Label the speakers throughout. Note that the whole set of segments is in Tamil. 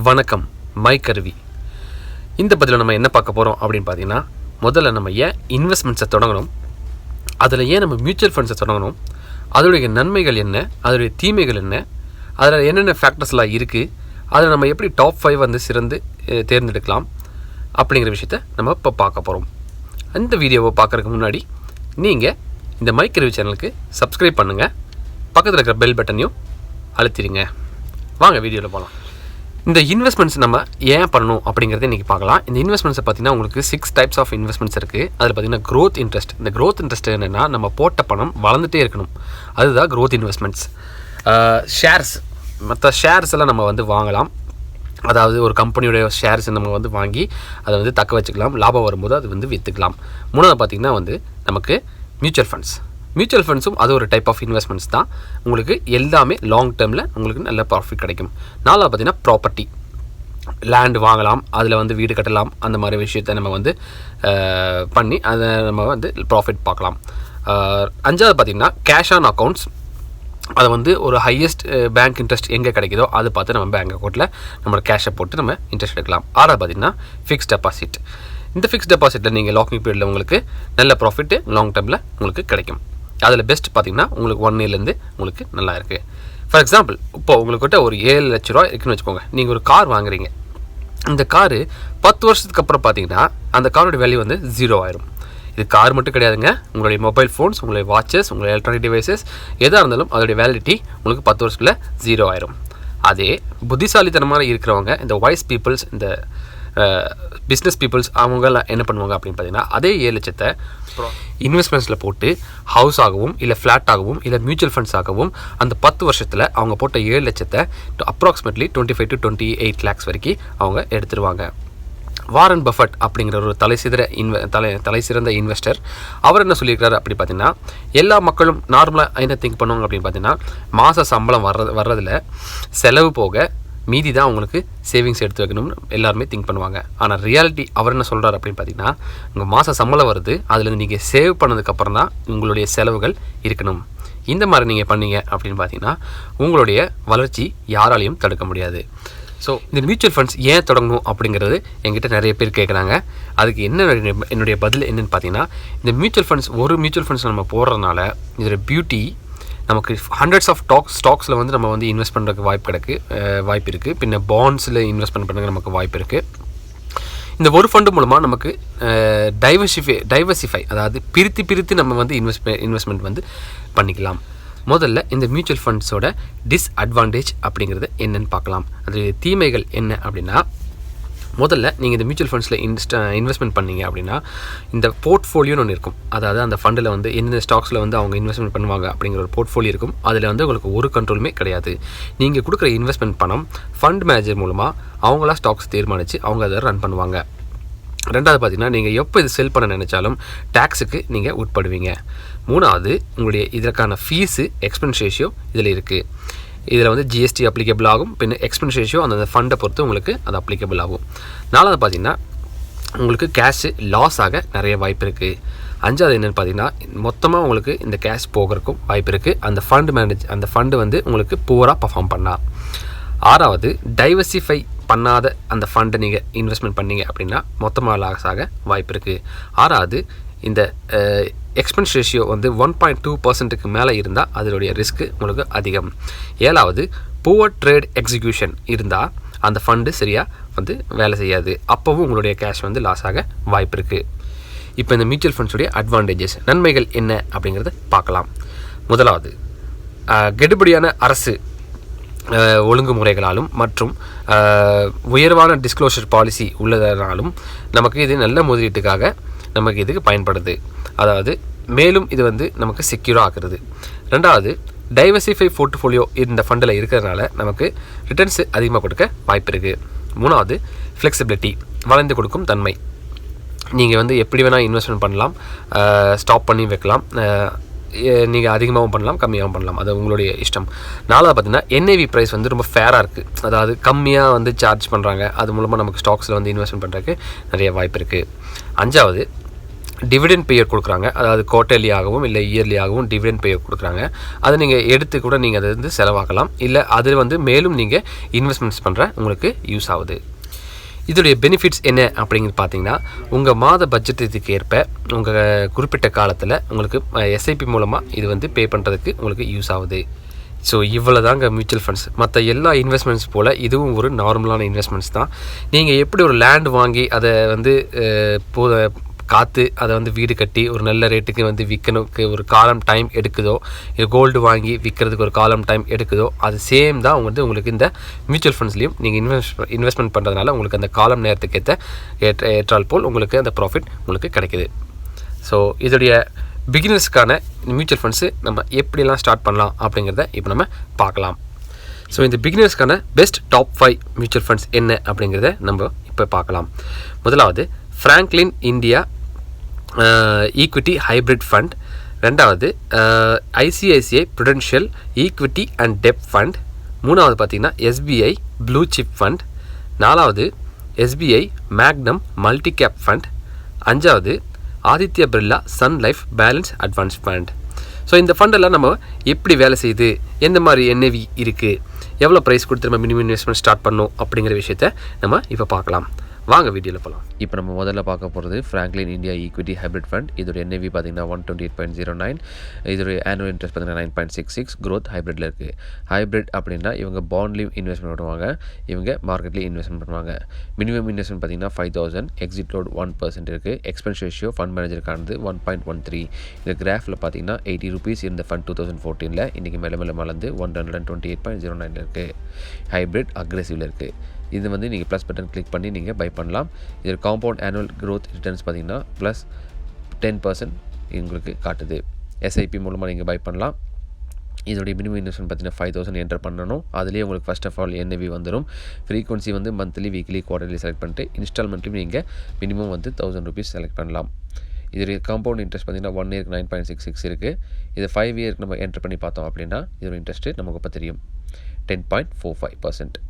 Speaker 1: வணக்கம், மைக் அருவி. இந்த பதிவில் நம்ம என்ன பார்க்க போகிறோம் அப்படின்னு பார்த்தீங்கன்னா, முதல்ல நம்ம ஏன் இன்வெஸ்ட்மெண்ட்ஸை தொடங்கணும், அதில் ஏன் நம்ம மியூச்சுவல் ஃபண்ட்ஸை தொடங்கணும், அதோடைய நன்மைகள் என்ன, அதோடைய தீமைகள் என்ன, அதில் என்னென்ன ஃபேக்டர்ஸ்லாம் இருக்குது, அதில் நம்ம எப்படி டாப் 5 வந்து சிறந்து தேர்ந்தெடுக்கலாம் அப்படிங்கிற விஷயத்த நம்ம இப்போ பார்க்க போகிறோம். அந்த வீடியோவை பார்க்குறதுக்கு முன்னாடி நீங்கள் இந்த மைக் அருவி சேனலுக்கு சப்ஸ்கிரைப் பண்ணுங்கள், பக்கத்தில் இருக்கிற பெல் பட்டனையும் அழுத்திடுங்க. வாங்க வீடியோவில் போகலாம். இந்த இன்வெஸ்ட்மெண்ட்ஸ் நம்ம ஏன் பண்ணணும் அப்படிங்கிறத இன்றைக்கி பார்க்கலாம். இந்த இன்வெஸ்ட்மெண்ட்ஸை பார்த்தீங்கன்னா உங்களுக்கு 6 டைப்ஸ் ஆஃப் இன்வெஸ்ட்மெண்ட்ஸ் இருக்குது. அதில் பார்த்தீங்கன்னா க்ரோத் இன்ட்ரெஸ்ட். இந்த க்ரோத் இன்ட்ரெஸ்ட் என்னென்னா, நம்ம போட்ட பணம் வளர்ந்துட்டே இருக்கணும், அதுதான் க்ரோத் இன்வெஸ்ட்மெண்ட்ஸ். ஷேர்ஸ், மற்ற ஷேர்ஸ் எல்லாம் நம்ம வந்து வாங்கலாம். அதாவது ஒரு கம்பெனியோடைய ஷேர்ஸ் நம்ம வந்து வாங்கி அதை வந்து தக்க வச்சுக்கலாம், லாபம் வரும்போது அது வந்து விற்றுக்கலாம். மூணாவது பார்த்திங்கன்னா வந்து நமக்கு மியூச்சுவல் ஃபண்ட்ஸும் அது ஒரு டைப் ஆஃப் இன்வெஸ்ட்மெண்ட்ஸ் தான். உங்களுக்கு எல்லாமே லாங் டேர்மில் உங்களுக்கு நல்ல ப்ராஃபிட் கிடைக்கும். நாலாவது பார்த்திங்கன்னா ப்ராப்பர்ட்டி, லேண்டு வாங்கலாம், அதில் வந்து வீடு கட்டலாம், அந்த மாதிரி விஷயத்தை நம்ம வந்து பண்ணி அதை நம்ம வந்து ப்ராஃபிட் பார்க்கலாம். அஞ்சாவது பார்த்திங்கன்னா கேஷ் ஆன் அக்கௌண்ட்ஸ். அதை வந்து ஒரு ஹையஸ்ட் பேங்க் இன்ட்ரெஸ்ட் எங்கே கிடைக்குதோ அதை பார்த்து நம்ம பேங்க் அக்கௌண்ட்டில் நம்மளோட கேஷை போட்டு நம்ம இன்ட்ரெஸ்ட் எடுக்கலாம். ஆறாவது பார்த்திங்கன்னா ஃபிக்ஸ்ட் டெபாசிட். இந்த ஃபிக்ஸ்ட் டெபாசிட்டில் நீங்கள் லாக்கிங் பீரியடில் உங்களுக்கு நல்ல ப்ராஃபிட்டு லாங் டேர்மில் உங்களுக்கு கிடைக்கும். அதில் பெஸ்ட் பார்த்திங்கன்னா உங்களுக்கு 1 இயர்லேருந்து உங்களுக்கு நல்லா இருக்குது. ஃபார் எக்ஸாம்பிள், இப்போது உங்கள்கிட்ட ஒரு 7 லட்ச ரூபா இருக்குன்னு வச்சுக்கோங்க. நீங்கள் ஒரு கார் வாங்குறீங்க. இந்த காரு 10 வருஷத்துக்கு அப்புறம் பார்த்தீங்கன்னா அந்த காரோட வேல்யூ வந்து 0 ஆயிரும். இது கார் மட்டும் கிடையாதுங்க, உங்களுடைய மொபைல் ஃபோன்ஸ், உங்களுடைய வாட்சஸ், உங்களுடைய எலக்ட்ரானிக் டிவைசஸ் எதாக இருந்தாலும் அதோடைய வேலிடிட்டி உங்களுக்கு 10 வருஷத்தில் 0 ஆயிரும். அதே புத்திசாலித்தனமாக இருக்கிறவங்க, இந்த வைஸ் பீப்புள்ஸ், இந்த பிஸ்னஸ் பீப்புள்ஸ், அவங்கெல்லாம் என்ன பண்ணுவாங்க அப்படின்னு பார்த்தீங்கன்னா, அதே 7 லட்சத்தை இன்வெஸ்ட்மெண்ட்ஸில் போட்டு ஹவுஸ் ஆகவும் இல்லை ஃப்ளாட் ஆகவும் இல்லை மியூச்சுவல் ஃபண்ட்ஸ் ஆகவும் அந்த 10 வருஷத்தில் அவங்க போட்ட 7 லட்சத்தை அப்ராக்சிமேட்லி 25 to 28 lakhs வரைக்கும் அவங்க எடுத்துருவாங்க. வாரன் பஃபட் அப்படிங்கிற ஒரு தலை சிறந்த இன்வெஸ்டர், அவர் என்ன சொல்லியிருக்காரு அப்படி பார்த்தீங்கன்னா, எல்லா மக்களும் நார்மலாக என்ன திங்க் பண்ணுவாங்க அப்படின்னு பார்த்தீங்கன்னா, மாத சம்பளம் வர்றதில் செலவு போக மீதி தான் உங்களுக்கு சேவிங்ஸ் எடுத்து வைக்கணும்னு எல்லாருமே திங்க் பண்ணுவாங்க. ஆனால் ரியாலிட்டி அவர் என்ன சொல்கிறார் அப்படின்னு பார்த்தீங்கன்னா, உங்கள் மாத சம்பளம் வருது, அதில் நீங்கள் சேவ் பண்ணதுக்கப்புறம் தான் உங்களுடைய செலவுகள் இருக்கணும். இந்த மாதிரி நீங்கள் பண்ணீங்க அப்படின்னு பார்த்தீங்கன்னா உங்களுடைய வளர்ச்சி யாராலையும் தடுக்க முடியாது. ஸோ இந்த மியூச்சுவல் ஃபண்ட்ஸ் ஏன் தொடங்கணும் அப்படிங்கிறது என்கிட்ட நிறைய பேர் கேட்குறாங்க. அதுக்கு என்னுடைய பதில் என்னென்னு பார்த்தீங்கன்னா, இந்த மியூச்சுவல் ஃபண்ட்ஸ் நம்ம போடுறதுனால இதோட பியூட்டி, நமக்கு ஹண்ட்ரட்ஸ் ஆஃப் ஸ்டாக்ஸில் வந்து நம்ம வந்து இன்வெஸ்ட் பண்ணுறதுக்கு வாய்ப்பு இருக்குது. பின்ன பாண்ட்ஸில் இன்வெஸ்ட் பண்ணுறதுக்கு நமக்கு வாய்ப்பு இருக்குது. இந்த ஒரு ஃபண்டு மூலமாக நமக்கு டைவர்சிஃபை, அதாவது பிரித்து நம்ம வந்து இன்வெஸ்ட்மெண்ட் வந்து பண்ணிக்கலாம். முதல்ல இந்த மியூச்சுவல் ஃபண்ட்ஸோட டிஸ்அட்வான்டேஜ் அப்படிங்கிறது என்னென்னு பார்க்கலாம். அது தீமைகள் என்ன அப்படின்னா, முதல்ல நீங்கள் இந்த மியூச்சுவல் ஃபண்ட்ஸில் இன்வெஸ்ட்மெண்ட் பண்ணீங்க அப்படின்னா, இந்த போர்ட்ஃபோலியோன்னு ஒன்று இருக்கும். அதாவது அந்த ஃபண்டில் வந்து எந்தெந்த ஸ்டாக்ஸில் வந்து அவங்க இன்வெஸ்ட்மெண்ட் பண்ணுவாங்க அப்படிங்கிற ஒரு போர்ட்ஃபோலியோ இருக்கும். அதில் வந்து உங்களுக்கு ஒரு கண்ட்ரோலுமே கிடையாது. நீங்கள் கொடுக்குற இன்வெஸ்ட்மெண்ட் பணம் ஃபண்ட் மேனேஜர் மூலமாக அவங்களா ஸ்டாக்ஸ் தீர்மானித்து அவங்க அதை ரன் பண்ணுவாங்க. ரெண்டாவது பார்த்திங்கன்னா, நீங்கள் எப்போ இது செல் பண்ண நினச்சாலும் டேக்ஸுக்கு நீங்கள் உட்படுவீங்க. மூணாவது, உங்களுடைய இதற்கான ஃபீஸு, எக்ஸ்பென்ஸ் ரேஷியோ இதில் இருக்குது. இதில் வந்து ஜிஎஸ்டி அப்ளிகபிள் ஆகும். பின்ன எக்ஸ்பென்ஸ் ரேஷியோ அந்த ஃபண்டை பொறுத்து உங்களுக்கு அது அப்ளிகபிள் ஆகும். நாலாவது பார்த்திங்கன்னா, உங்களுக்கு கேஷு லாஸ் ஆக நிறைய வாய்ப்பு இருக்குது. அஞ்சாவது என்னென்னு பார்த்தீங்கன்னா, மொத்தமாக உங்களுக்கு இந்த கேஷ் போகிறதுக்கும் வாய்ப்பு இருக்குது. அந்த ஃபண்டு வந்து உங்களுக்கு புவராக பர்ஃபார்ம் பண்ணால். ஆறாவது, டைவர்சிஃபை பண்ணாத அந்த ஃபண்டை நீங்கள் இன்வெஸ்ட்மெண்ட் பண்ணீங்க அப்படின்னா மொத்தமாக லாஸ் ஆக வாய்ப்பு இருக்குது. ஆறாவது, இந்த எக்ஸ்பென்ஸ் ரேஷியோ வந்து 1.2% மேலே இருந்தால் அதனுடைய ரிஸ்க்கு உங்களுக்கு அதிகம். ஏழாவது, புவர் ட்ரேட் எக்ஸிக்யூஷன் இருந்தால் அந்த ஃபண்டு சரியாக வந்து வேலை செய்யாது. அப்போவும் உங்களுடைய கேஷ் வந்து லாஸ் ஆக வாய்ப்பு இருக்குது. இப்போ இந்த மியூச்சுவல் ஃபண்ட்ஸுடைய அட்வான்டேஜஸ், நன்மைகள் என்ன அப்படிங்கிறத பார்க்கலாம். முதலாவது, கெடுபடியான அரசு ஒழுங்குமுறைகளாலும் மற்றும் உயர்வான டிஸ்க்ளோஷர் பாலிசி உள்ளதனாலும் நமக்கு இது நல்ல முதலீட்டுக்காக நமக்கு இதுக்கு பயன்படுது. அதாவது மேலும் இது வந்து நமக்கு செக்யூராக ஆக்குறது. ரெண்டாவது, டைவர்சிஃபை போர்ட்ஃபோலியோ இந்த ஃபண்டில் இருக்கிறதுனால நமக்கு ரிட்டர்ன்ஸ் அதிகமாக கொடுக்க வாய்ப்பு இருக்குது. மூணாவது ஃப்ளெக்சிபிலிட்டி, வளைந்து கொடுக்கும் தன்மை. நீங்கள் வந்து எப்படி வேணால் இன்வெஸ்ட்மெண்ட் பண்ணலாம், ஸ்டாப் பண்ணி வைக்கலாம், நீங்கள் அதிகமாகவும் பண்ணலாம், கம்மியாகவும் பண்ணலாம், அது உங்களுடைய இஷ்டம். நாலாவது பார்த்திங்கன்னா என்ஏவி ப்ரைஸ் வந்து ரொம்ப ஃபேராக இருக்குது, அதாவது கம்மியாக வந்து சார்ஜ் பண்ணுறாங்க, அது மூலமாக நமக்கு ஸ்டாக்ஸில் வந்து இன்வெஸ்ட்மெண்ட் பண்ணுறதுக்கு நிறைய வாய்ப்பு இருக்குது. அஞ்சாவது டிவிடெண்ட் பேயர் கொடுக்குறாங்க, அதாவது குவார்ட்டர்லி ஆகவும் இல்லை இயர்லி ஆகவும் டிவிடெண்ட் பேயர் கொடுக்குறாங்க. அதை நீங்கள் எடுத்து கூட நீங்கள் அதை வந்து செலவாக்கலாம், இல்லை அது வந்து மேலும் நீங்கள் இன்வெஸ்ட்மெண்ட்ஸ் பண்ணுற உங்களுக்கு யூஸ் ஆகுது. இதோடைய பெனிஃபிட்ஸ் என்ன அப்படிங்கிறது பார்த்தீங்கன்னா, உங்கள் மாத பட்ஜெட்டுக்கு ஏற்ப உங்கள் குறிப்பிட்ட காலத்தில் உங்களுக்கு எஸ்ஐபி மூலமாக இது வந்து பே பண்ணுறதுக்கு உங்களுக்கு யூஸ் ஆகுது. ஸோ இவ்வளோ தாங்க மியூச்சுவல் ஃபண்ட்ஸ். மற்ற எல்லா இன்வெஸ்ட்மெண்ட்ஸ் போல் இதுவும் ஒரு நார்மலான இன்வெஸ்ட்மெண்ட்ஸ் தான். நீங்கள் எப்படி ஒரு லேண்ட் வாங்கி அதை வந்து காற்று அதை வந்து வீடு கட்டி ஒரு நல்ல ரேட்டுக்கு வந்து விற்கணுக்கு ஒரு காலம் டைம் எடுக்குதோ, இல்லை கோல்டு வாங்கி விற்கிறதுக்கு ஒரு காலம் டைம் எடுக்குதோ, அது சேம் தான் வந்து உங்களுக்கு இந்த மியூச்சுவல் ஃபண்ட்ஸ்லையும் நீங்கள் இன்வெஸ்ட்மெண்ட் பண்ணுறதுனால உங்களுக்கு அந்த காலம் நேரத்துக்கு ஏற்றால் போல் உங்களுக்கு அந்த ப்ராஃபிட் உங்களுக்கு கிடைக்கிது. ஸோ இதோடைய பிகினர்ஸ்க்கான மியூச்சுவல் ஃபண்ட்ஸு நம்ம எப்படிலாம் ஸ்டார்ட் பண்ணலாம் அப்படிங்கிறத இப்போ நம்ம பார்க்கலாம். ஸோ இந்த பிகினர்ஸ்க்கான பெஸ்ட் டாப் 5 மியூச்சுவல் ஃபண்ட்ஸ் என்ன அப்படிங்கிறத நம்ம இப்போ பார்க்கலாம். முதலாவது Franklin India equity hybrid fund. ரெண்டாவது ICICI Prudential equity and debt fund. மூணாவது பார்த்திங்கன்னா எஸ்பிஐ ப்ளூ சிப் ஃபண்ட். நாலாவது SBI Magnum multi cap fund. அஞ்சாவது Aditya Birla Sun life balance advance fund. So இந்த ஃபண்டெல்லாம் நம்ம எப்படி வேலை செய்யுது, எந்த மாதிரி என்ஏவி இருக்குது, எவ்வளோ ப்ரைஸ் கொடுத்து நம்ம மினிமம் இன்வெஸ்ட்மெண்ட் ஸ்டார்ட் பண்ணணும் அப்படிங்கிற விஷயத்த நம்ம இப்போ பார்க்கலாம். வாங்க வீடியோவில் போகலாம். இப்போ நம்ம முதல்ல பார்க்க போகிறது Franklin India equity hybrid fund. இதோட என்ஏவி பார்த்தீங்கன்னா 128.09. இதோடைய ஆனுவல் இன்ட்ரெஸ்ட் பார்த்தீங்கன்னா 9.66. க்ரோத் ஹைப்ரிட்டில் இருக்குது. ஹைப்ரிட் அப்படின்னா இவங்க பாண்ட்லேயும் இன்வெஸ்ட்மெண்ட் பண்ணுவாங்க, இவங்க மார்க்கெட்லேயும் இன்வெஸ்ட்மெண்ட் பண்ணுவாங்க. மினிமம் இன்வெஸ்ட்மெண்ட் பார்த்தீங்கன்னா 5,000. எக்ஸிட் லோட் 1% இருக்குது. எக்ஸ்பென்ஸ் ரேஷியோ ஃபண்ட் மேனேஜருக்கானது 1.13. இந்த கிராஃபில் பார்த்தீங்கன்னா 80 ரூபீஸ் இருந்த ஃபண்ட் 2014 இன்றைக்கி மேலே மலர்ந்து 128.09 இருக்குது. ஹைப்ரிட் அக்ரெசிவில் இருக்குது. இது வந்து நீங்கள் ப்ளஸ் பட்டன் கிளிக் பண்ணி நீங்கள் பை பண்ணலாம். இதில் காம்பவுண்ட் ஆனுவல் க்ரோத் ரிட்டர்ன்ஸ் பார்த்தீங்கன்னா ப்ளஸ் 10% உங்களுக்கு காட்டுது. எஸ்ஐபி மூலமாக நீங்கள் பை பண்ணலாம். இதோடைய மினிமம் இன்வெஸ்ட்மெண்ட் பார்த்தீங்கன்னா 5,000 என்டர் பண்ணணும். அதுலேயே உங்களுக்கு ஃபர்ஸ்ட் ஆஃப் ஆல் என்ஏவி வந்துடும். ஃப்ரீக்வன்சி வந்து மந்த்லி, வீக்லி, குவார்டர்லி செலக்ட் பண்ணிட்டு இன்ஸ்டால்மெண்ட்லையும் நீங்கள் மினிமம் வந்து 1,000 ரூபீஸ் செலக்ட் பண்ணலாம். இதோடைய காம்பவுண்ட் இன்ட்ரெஸ்ட் பார்த்தீங்கன்னா 1 இயருக்கு 9.66 இருக்குது. இது 5 இயருக்கு நம்ம என்டர் பண்ணி பார்த்தோம் அப்படின்னா இதோட இன்ட்ரெஸ்ட்டு நமக்கு இப்போ தெரியும் 10.45%.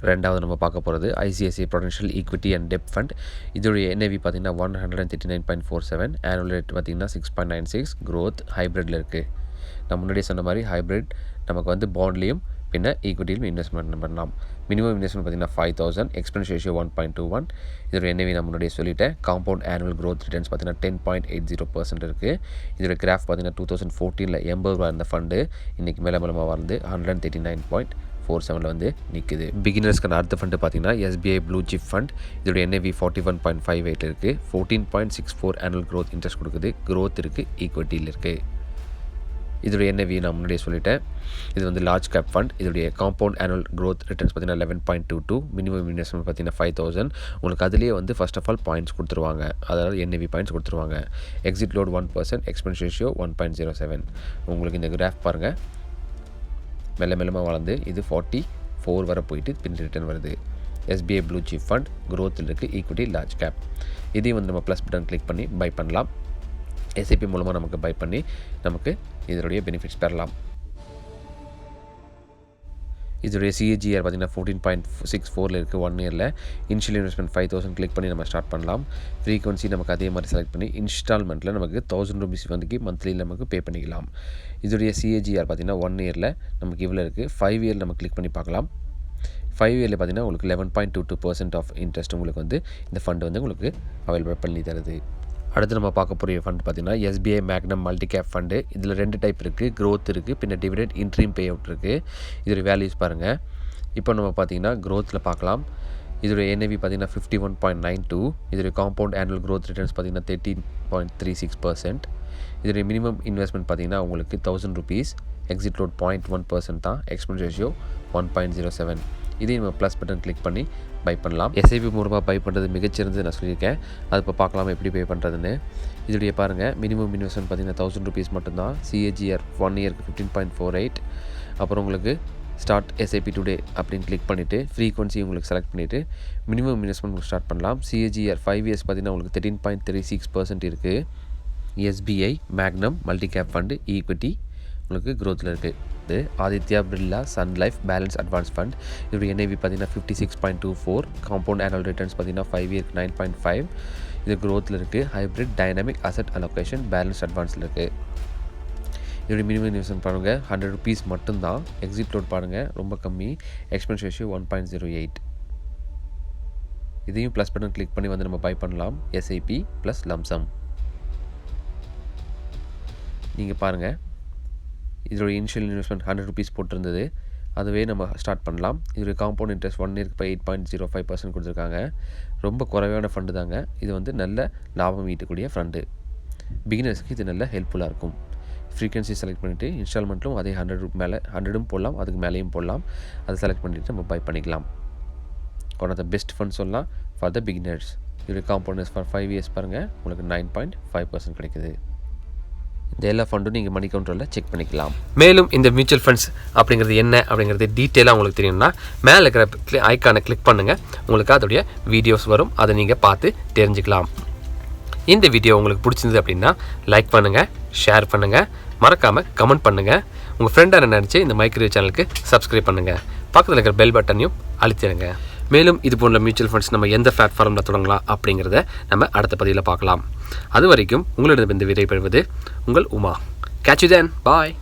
Speaker 1: ரெண்டாவது நம்ம பார்க்க போகிறது ICICI Prudential equity and debt fund. இதோடைய என்ஏவி பார்த்தீங்கன்னா 139.47. ஆனுவல் ரேட் பார்த்தீங்கன்னா 6.96. க்ரோத் ஹைப்ரிட்டில் இருக்குது. நான் முன்னாடியே சொன்ன மாதிரி ஹைப்ரிட் நமக்கு வந்து பாண்ட்லேயும் பின்ன ஈக்விட்டியிலும் இன்வெஸ்ட்மெண்ட் பண்ணலாம். மினிமம் இன்வெஸ்ட்மெண்ட் பார்த்தீங்கன்னா 5,000. Expense ratio 1.21. இதோட என்ஏவி நான் முன்னாடியே சொல்லிட்டேன். காம்பவுண்ட் ஆனுவல் க்ரோத் ரிட்டர்ன்ஸ் பார்த்தீங்கன்னா 10.80% இருக்குது. இதோட கிராஃப் பார்த்தீங்கன்னா 2014 80 ரூபா இருந்த ஃபண்டு இன்றைக்கி மேலே வந்து 139.47 வந்து நிற்குது. பிகினர்ஸ்க்கான அடுத்த ஃபண்டு பார்த்தீங்கன்னா எஸ்பிஐ ப்ளூ சிப் ஃபண்ட். இதோட என்ஏவி 41.58 இருக்குது. 14.64 ஆனுவல் க்ரோத் இன்ட்ரெஸ்ட் கொடுக்குது. க்ரோத் இருக்குது, ஈக்விட்டியில் இருக்குது. இதோடைய என்ஏவி நான் முன்னாடியே சொல்லிட்டேன். இது வந்து லார்ஜ் கேப் ஃபண்ட். இதோடைய காம்பவுண்ட் ஆனுவல் க்ரோத் ரிட்டர்ன்ஸ் பார்த்தீங்கன்னா 11.22. மினிமம் இன்வெஸ்ட்மெண்ட் பார்த்தீங்கன்னா 5,000. உங்களுக்கு அதிலேயே வந்து ஃபர்ஸ்ட் ஆஃப் ஆல் பாயிண்ட்ஸ் கொடுத்துருவாங்க, அதாவது என்ஏவி பாயிண்ட்ஸ் கொடுத்துருவாங்க. Exit load 1%. Expense ratio 1.07. உங்களுக்கு இந்த கிராஃப் பாருங்கள், மெல்லமாக வளர்ந்து இது 44 வரை போயிட்டு பின் ரிட்டர்ன் வருது. எஸ்பிஐ ப்ளூ சிப் ஃபண்ட் க்ரோத்தில் இருக்குது, ஈக்விட்டி லார்ஜ் கேப். இதையும் வந்து நம்ம ப்ளஸ் பட்டன் கிளிக் பண்ணி பை பண்ணலாம். எஸ்ஐபி மூலமாக நமக்கு பை பண்ணி நமக்கு இதனுடைய பெனிஃபிட்ஸ் பெறலாம். இதோடைய சிஏஜிஆர் பார்த்தீங்கன்னா 14.64 இருக்குது 1 இயரில். இனிஷியல் இன்வெஸ்ட்மெண்ட் 5,000 கிளிக் பண்ணி நம்ம ஸ்டார்ட் பண்ணலாம். ஃப்ரீக்வன்சி நமக்கு அதே மாதிரி செலக்ட் பண்ணி இன்ஸ்டால்மெண்ட்டில் நமக்கு 1,000 ரூபீஸ் வந்து மந்த்லி நமக்கு பே பண்ணிக்கலாம். இதோடைய சிஏஜிஆர் பார்த்தீங்கன்னா 1 இயரில் நமக்கு இவ்வளோ இருக்குது. 5 இயர் நம்ம கிளிக் பண்ணி பார்க்கலாம். 5 இயரில் பார்த்தீங்கன்னா உங்களுக்கு 11.22% ஆஃப் இன்ட்ரெஸ்ட் உங்களுக்கு வந்து இந்த ஃபண்ட் வந்து உங்களுக்கு அவைலபிள் பண்ணி தருது. அடுத்து நம்ம பார்க்க போகிற ஃபண்ட் பார்த்திங்கன்னா SBI Magnum multi cap fund. இதில் 2 டைப் இருக்குது, க்ரோத் இருக்குது, பின்ன டிவிடெண்ட் இன்ட்ரீம் பே அவுட் இருக்குது. இதோட வேல்யூஸ் பாருங்கள். இப்போ நம்ம பார்த்திங்கன்னா க்ரோத்தில் பார்க்கலாம். இதோடைய என்ஏவி பார்த்திங்கன்னா 51.92. இதோடைய காம்பவுண்ட் ஆனுவல் க்ரோத் ரிட்டர்ன்ஸ் பார்த்திங்கன்னா 13.36%. இதோடைய மினிமம் இன்வெஸ்ட்மெண்ட் பார்த்திங்கன்னா உங்களுக்கு 1,000 ரூபீஸ். எக்ஸிட் லோட் 0.1% தான். Expense ratio 1.07. இதையும் நம்ம ப்ளஸ் பட்டன் கிளிக் பண்ணி பை பண்ணலாம். எஸ்ஐபி மூலமாக பை பண்ணுறது மிகச்சிறந்தது நான் சொல்லியிருக்கேன். அது இப்போ பார்க்கலாம் எப்படி பே பண்ணுறதுன்னு. இதோடைய பாருங்கள், மினிமம் இன்வெஸ்ட்மெண்ட் பார்த்தீங்கன்னா ₹1000 மட்டும்தான். சிஏஜிஆர் 1 இயருக்கு 15.48. அப்புறம் உங்களுக்கு ஸ்டார்ட் எஸ்ஐபி டுடே அப்படின்னு கிளிக் பண்ணிவிட்டு ஃப்ரீக்வன்சி உங்களுக்கு செலக்ட் பண்ணிவிட்டு மினிமம் இன்வெஸ்ட்மெண்ட் உங்களுக்கு ஸ்டார்ட் பண்ணலாம். சிஏஜிஆர் 5 இயர்ஸ் பார்த்தீங்கன்னா உங்களுக்கு 13.36% இருக்குது. SBI, Magnum, multi cap fund, equity உங்களுக்கு க்ரோத்தில் இருக்குது. இது Aditya Birla Sun life balance advance fund. இதோட என்ஐவி பார்த்தீங்கன்னா 56.24. காம்பவுண்ட் ஆனுவல் ரிட்டர்ன்ஸ் பார்த்தீங்கன்னா 5 இயருக்கு 9.5. இது க்ரோத்தில் இருக்குது. Hybrid dynamic asset allocation balance அட்வான்ஸில் இருக்குது. இதோட மினிமம் இன்வெஸ்ட்மெண்ட் பாருங்கள் ₹100 மட்டும்தான். எக்ஸிட் லோட் பாருங்கள் ரொம்ப கம்மி. Expense ratio 1.08. இதையும் ப்ளஸ் பட்டன் கிளிக் பண்ணி வந்து நம்ம பை பண்ணலாம். SIP plus lump sum. நீங்கள் பாருங்கள், இதோட இனிஷியல் இன்வெஸ்ட்மெண்ட் ₹100 போட்டிருந்தது. அதுவே நம்ம ஸ்டார்ட் பண்ணலாம். இதோட காம்பவுண்ட் இன்ட்ரெஸ்ட் 1 இயருக்கு இப்போ 8.05% கொடுத்துருக்காங்க. ரொம்ப குறைவான ஃபண்டு தாங்க. இது வந்து நல்ல லாபம் ஈட்டக்கூடிய ஃபண்டு. பிகினர்ஸ்க்கு இது நல்ல ஹெல்ப்ஃபுல்லாக இருக்கும். ஃப்ரீக்வன்சி செலக்ட் பண்ணிவிட்டு இன்ஸ்டால்மெண்ட்டும் அதே 100 மேலே 100 போடலாம், அதுக்கு மேலேயும் போடலாம். அதை செலக்ட் பண்ணிவிட்டு நம்ம பை பண்ணிக்கலாம். One of the best fund சொல்லலாம் ஃபார் த பிகினர்ஸ். இதோட காம்பவுண்ட் ஃபார் 5 இயர்ஸ் பாருங்கள் உங்களுக்கு 9.5% கிடைக்குது. இந்த எல்லா ஃபண்டும் நீங்கள் மணி கவுண்டரில் செக் பண்ணிக்கலாம். மேலும் இந்த மியூச்சுவல் ஃபண்ட்ஸ் அப்படிங்கிறது என்ன அப்படிங்கிறது டீட்டெயிலாக உங்களுக்கு தெரியும்னா மேலே இருக்கிற ஐக்கானை கிளிக் பண்ணுங்கள். உங்களுக்கு அதோடைய வீடியோஸ் வரும், அதை நீங்கள் பார்த்து தெரிஞ்சுக்கலாம். இந்த வீடியோ உங்களுக்கு பிடிச்சிருந்தது அப்படின்னா லைக் பண்ணுங்கள், ஷேர் பண்ணுங்கள், மறக்காமல் கமெண்ட் பண்ணுங்கள். உங்கள் ஃப்ரெண்டாக நினச்சி இந்த மைக்ரோ சேனலுக்கு சப்ஸ்கிரைப் பண்ணுங்கள். பக்கத்தில் இருக்கிற பெல் பட்டனையும் அழுத்திடுங்க. மேலும் இது போன்ற மியூச்சுவல் ஃபண்ட்ஸ் நம்ம எந்த பிளாட்ஃபார்மில் தொடங்கலாம் அப்படிங்கிறத நம்ம அடுத்த பதிவில் பார்க்கலாம். அது வரைக்கும் உங்களிடம் இந்த விடை பெறுவது உங்கள் Uma. Catch you then. Bye.